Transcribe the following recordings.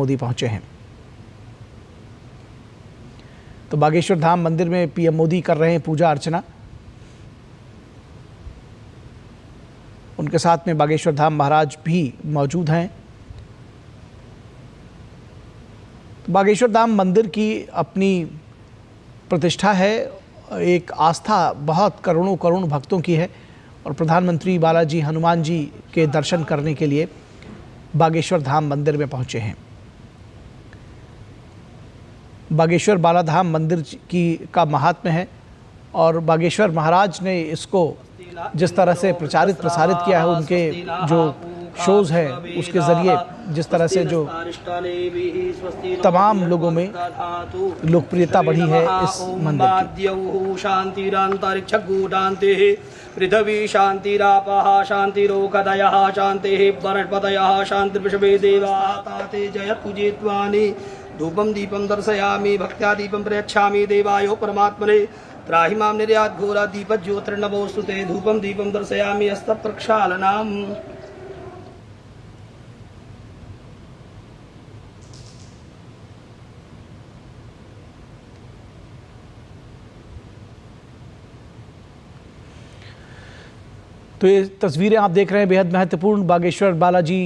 मोदी पहुंचे हैं। तो बागेश्वर धाम मंदिर में पीएम मोदी कर रहे हैं पूजा अर्चना। उनके साथ में बागेश्वर धाम महाराज भी मौजूद हैं। तो बागेश्वर धाम मंदिर की अपनी प्रतिष्ठा है, एक आस्था बहुत करोड़ों करोड़ भक्तों की है और प्रधानमंत्री बालाजी हनुमान जी के दर्शन करने के लिए बागेश्वर धाम मंदिर में पहुंचे हैं। बागेश्वर बालाधाम मंदिर की का महात्म्य है और बागेश्वर महाराज ने इसको जिस तरह से प्रचारित प्रसारित किया है, उनके जो शोज़ हैं उसके ज़रिए जिस तरह से जो तमाम लोगों में लोकप्रियता बढ़ी है इस मंदिर की। पृथ्वी शांतिरापः शांतिरोगदयः शांतिः वनस्पतयः शांतिर्विश्वे देवाते जयतु जेत्वानि। धूपं दीपं दर्शयामि भक्त्या दीपं प्रयच्छामि देवायो परमात्मने। त्राहि मां निर्यात घोरा दीपज्योतिर्नभोस्तुते। धूपं दीपं दर्शयामि हस्तप्रक्षालनम्। तो ये तस्वीरें आप देख रहे हैं बेहद महत्वपूर्ण। बागेश्वर बालाजी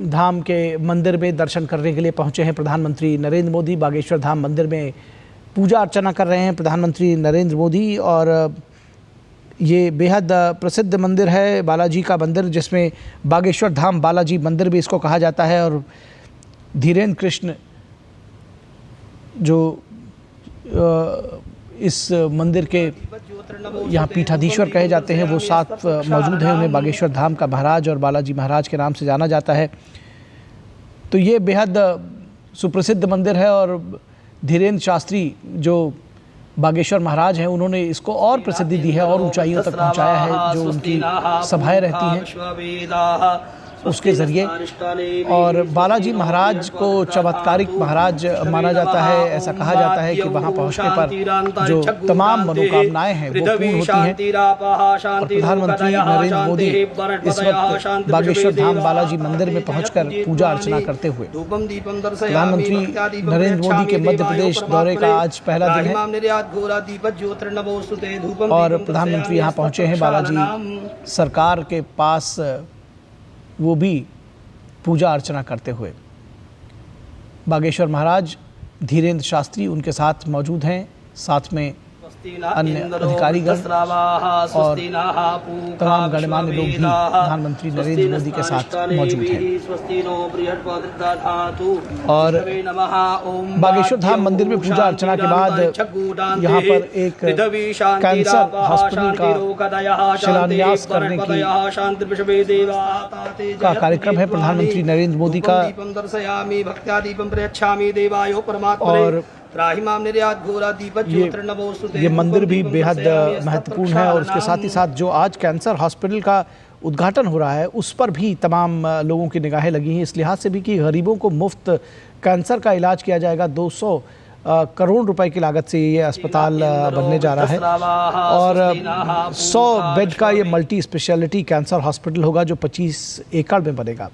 धाम के मंदिर में दर्शन करने के लिए पहुंचे हैं प्रधानमंत्री नरेंद्र मोदी। बागेश्वर धाम मंदिर में पूजा अर्चना कर रहे हैं प्रधानमंत्री नरेंद्र मोदी और ये बेहद प्रसिद्ध मंदिर है, बालाजी का मंदिर, जिसमें बागेश्वर धाम बालाजी मंदिर भी इसको कहा जाता है। और धीरेन्द्र कृष्ण जो इस मंदिर के यहाँ पीठाधीश्वर कहे जाते हैं वो साथ मौजूद हैं। उन्हें बागेश्वर धाम का महाराज और बालाजी महाराज के नाम से जाना जाता है। तो ये बेहद सुप्रसिद्ध मंदिर है और धीरेन्द्र शास्त्री जो बागेश्वर महाराज हैं उन्होंने इसको और प्रसिद्धि दी है और ऊंचाइयों तक पहुंचाया है। जो उनकी सभाएं रहती हैं उसके ज़रिए। और बालाजी महाराज को चमत्कारिक महाराज माना जाता है। ऐसा कहा जाता है कि वहां पहुंचने पर जो तमाम मनोकामनाएं हैं वो पूर्ण होती हैं। और प्रधानमंत्री नरेंद्र मोदी इस वक्त बागेश्वर धाम बालाजी मंदिर में पहुंचकर पूजा अर्चना करते हुए प्रधानमंत्री नरेंद्र मोदी के मध्य प्रदेश दौरे का आज पहला दिन है और प्रधानमंत्री यहाँ पहुंचे हैं बालाजी सरकार के पास, वो भी पूजा अर्चना करते हुए। बागेश्वर महाराज धीरेन्द्र शास्त्री उनके साथ मौजूद हैं, साथ में अन्य अधिकारीगण और तमाम गणमान्य लोग भी प्रधानमंत्री नरेंद्र मोदी के साथ मौजूद हैं। और बागेश्वर धाम मंदिर में पूजा अर्चना के बाद यहाँ पर एक कैंसर हॉस्पिटल का शिलान्यास करने का कार्यक्रम है प्रधानमंत्री नरेंद्र मोदी का। और ये मंदिर भी बेहद महत्वपूर्ण है और उसके साथ ही साथ जो आज कैंसर हॉस्पिटल का उद्घाटन हो रहा है उस पर भी तमाम लोगों की निगाहें लगी हैं, इस लिहाज से भी कि गरीबों को मुफ्त कैंसर का इलाज किया जाएगा। 200 करोड़ रुपए की लागत से ये अस्पताल बनने जा रहा है और 100 बेड का ये मल्टी स्पेशलिटी कैंसर हॉस्पिटल होगा जो 25 एकड़ में बनेगा।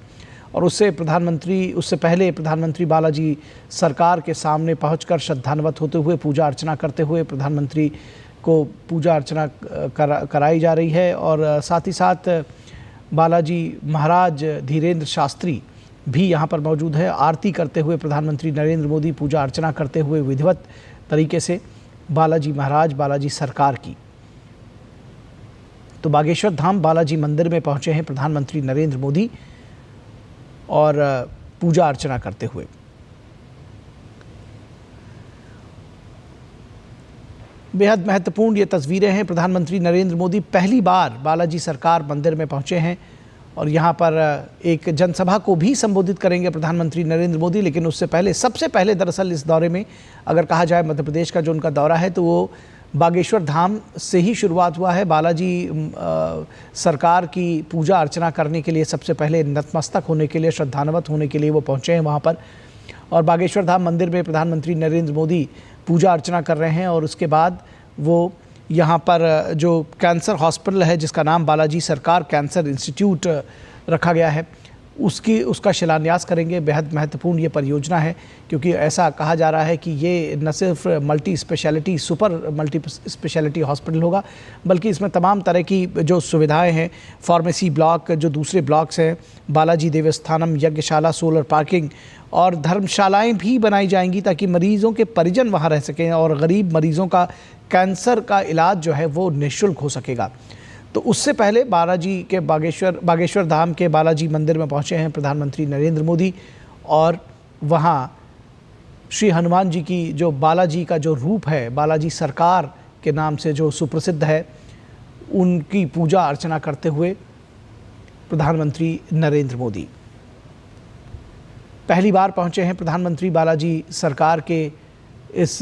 और उससे पहले प्रधानमंत्री बालाजी सरकार के सामने पहुंचकर श्रद्धान्वित होते हुए पूजा अर्चना करते हुए प्रधानमंत्री को पूजा अर्चना कराई जा रही है। और साथ ही साथ बालाजी महाराज धीरेन्द्र शास्त्री भी यहाँ पर मौजूद है। आरती करते हुए प्रधानमंत्री नरेंद्र मोदी पूजा अर्चना करते हुए विधिवत तरीके से बालाजी महाराज बालाजी सरकार की। तो बागेश्वर धाम बालाजी मंदिर में पहुँचे हैं प्रधानमंत्री नरेंद्र मोदी और पूजा अर्चना करते हुए। बेहद महत्वपूर्ण ये तस्वीरें हैं। प्रधानमंत्री नरेंद्र मोदी पहली बार बालाजी सरकार मंदिर में पहुंचे हैं और यहाँ पर एक जनसभा को भी संबोधित करेंगे प्रधानमंत्री नरेंद्र मोदी। लेकिन उससे पहले सबसे पहले दरअसल इस दौरे में अगर कहा जाए मध्य प्रदेश का जो उनका दौरा है तो वो बागेश्वर धाम से ही शुरुआत हुआ है। बालाजी सरकार की पूजा अर्चना करने के लिए सबसे पहले नतमस्तक होने के लिए, श्रद्धान्वित होने के लिए वो पहुँचे हैं वहाँ पर। और बागेश्वर धाम मंदिर में प्रधानमंत्री नरेंद्र मोदी पूजा अर्चना कर रहे हैं और उसके बाद वो यहाँ पर जो कैंसर हॉस्पिटल है जिसका नाम बालाजी सरकार कैंसर इंस्टीट्यूट रखा गया है उसका शिलान्यास करेंगे। बेहद महत्वपूर्ण ये परियोजना है, क्योंकि ऐसा कहा जा रहा है कि ये न सिर्फ सुपर मल्टी स्पेशलिटी हॉस्पिटल होगा, बल्कि इसमें तमाम तरह की जो सुविधाएं हैं, फार्मेसी ब्लॉक, जो दूसरे ब्लॉक्स हैं, बालाजी देवस्थानम, यज्ञशाला, सोलर पार्किंग और धर्मशालाएं भी बनाई जाएंगी, ताकि मरीज़ों के परिजन वहाँ रह सकें और गरीब मरीज़ों का कैंसर का इलाज जो है वो निःशुल्क हो सकेगा। तो उससे पहले बागेश्वर धाम के बालाजी मंदिर में पहुंचे हैं प्रधानमंत्री नरेंद्र मोदी, और वहां श्री हनुमान जी की जो बालाजी का जो रूप है, बालाजी सरकार के नाम से जो सुप्रसिद्ध है, उनकी पूजा अर्चना करते हुए प्रधानमंत्री नरेंद्र मोदी पहली बार पहुंचे हैं प्रधानमंत्री बालाजी सरकार के इस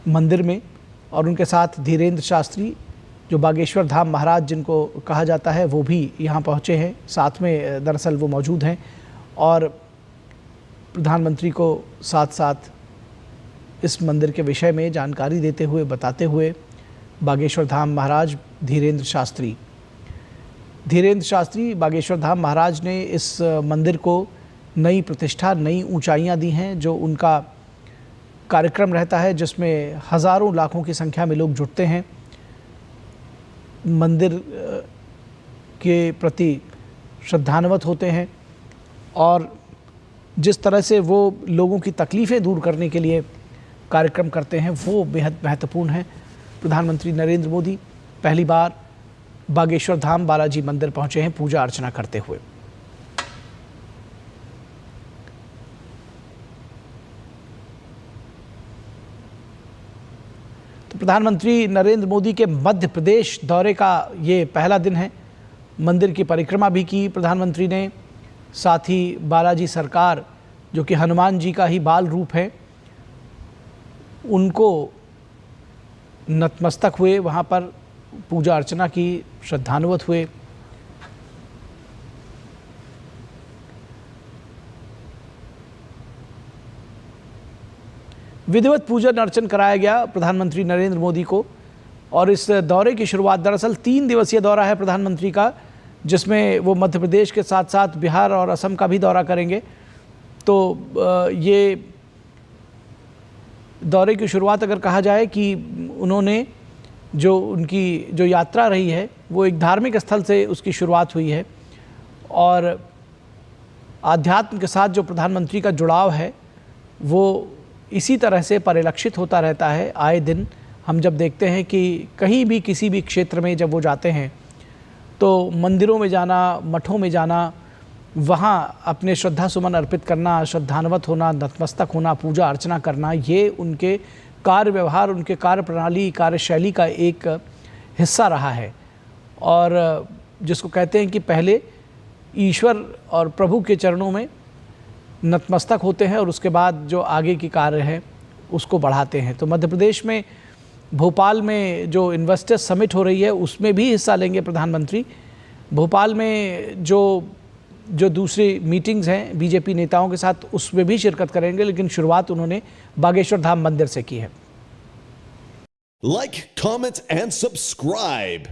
मंदिर में, और उनके साथ धीरेन्द्र शास्त्री, जो बागेश्वर धाम महाराज जिनको कहा जाता है, वो भी यहाँ पहुँचे हैं। साथ में दरअसल वो मौजूद हैं और प्रधानमंत्री को साथ साथ इस मंदिर के विषय में जानकारी देते हुए, बताते हुए बागेश्वर धाम महाराज धीरेन्द्र शास्त्री बागेश्वर धाम महाराज ने इस मंदिर को नई प्रतिष्ठा, नई ऊंचाइयां दी हैं। जो उनका कार्यक्रम रहता है, जिसमें हज़ारों लाखों की संख्या में लोग जुटते हैं, मंदिर के प्रति श्रद्धान्वित होते हैं, और जिस तरह से वो लोगों की तकलीफ़ें दूर करने के लिए कार्यक्रम करते हैं, वो बेहद महत्वपूर्ण है। प्रधानमंत्री नरेंद्र मोदी पहली बार बागेश्वर धाम बालाजी मंदिर पहुंचे हैं पूजा अर्चना करते हुए। तो प्रधानमंत्री नरेंद्र मोदी के मध्य प्रदेश दौरे का ये पहला दिन है। मंदिर की परिक्रमा भी की प्रधानमंत्री ने, साथ ही बालाजी सरकार, जो कि हनुमान जी का ही बाल रूप है, उनको नतमस्तक हुए, वहाँ पर पूजा अर्चना की, श्रद्धान्वित हुए। विधिवत पूजन अर्चन कराया गया प्रधानमंत्री नरेंद्र मोदी को। और इस दौरे की शुरुआत, दरअसल 3 दिवसीय दौरा है प्रधानमंत्री का, जिसमें वो मध्य प्रदेश के साथ साथ बिहार और असम का भी दौरा करेंगे। तो ये दौरे की शुरुआत अगर कहा जाए कि उन्होंने उनकी जो यात्रा रही है, वो एक धार्मिक स्थल से उसकी शुरुआत हुई है, और आध्यात्म के साथ जो प्रधानमंत्री का जुड़ाव है वो इसी तरह से परिलक्षित होता रहता है। आए दिन हम जब देखते हैं कि कहीं भी किसी भी क्षेत्र में जब वो जाते हैं, तो मंदिरों में जाना, मठों में जाना, वहाँ अपने श्रद्धा सुमन अर्पित करना, श्रद्धान्वित होना, नतमस्तक होना, पूजा अर्चना करना, ये उनके कार्य व्यवहार, उनके कार्य प्रणाली, कार्यशैली का एक हिस्सा रहा है। और जिसको कहते हैं कि पहले ईश्वर और प्रभु के चरणों में नतमस्तक होते हैं और उसके बाद जो आगे की कार्य है उसको बढ़ाते हैं। तो मध्य प्रदेश में भोपाल में जो इन्वेस्टर्स समिट हो रही है, उसमें भी हिस्सा लेंगे प्रधानमंत्री। भोपाल में जो दूसरी मीटिंग्स हैं बीजेपी नेताओं के साथ, उसमें भी शिरकत करेंगे, लेकिन शुरुआत उन्होंने बागेश्वर धाम मंदिर से की है। Like, comment and subscribe.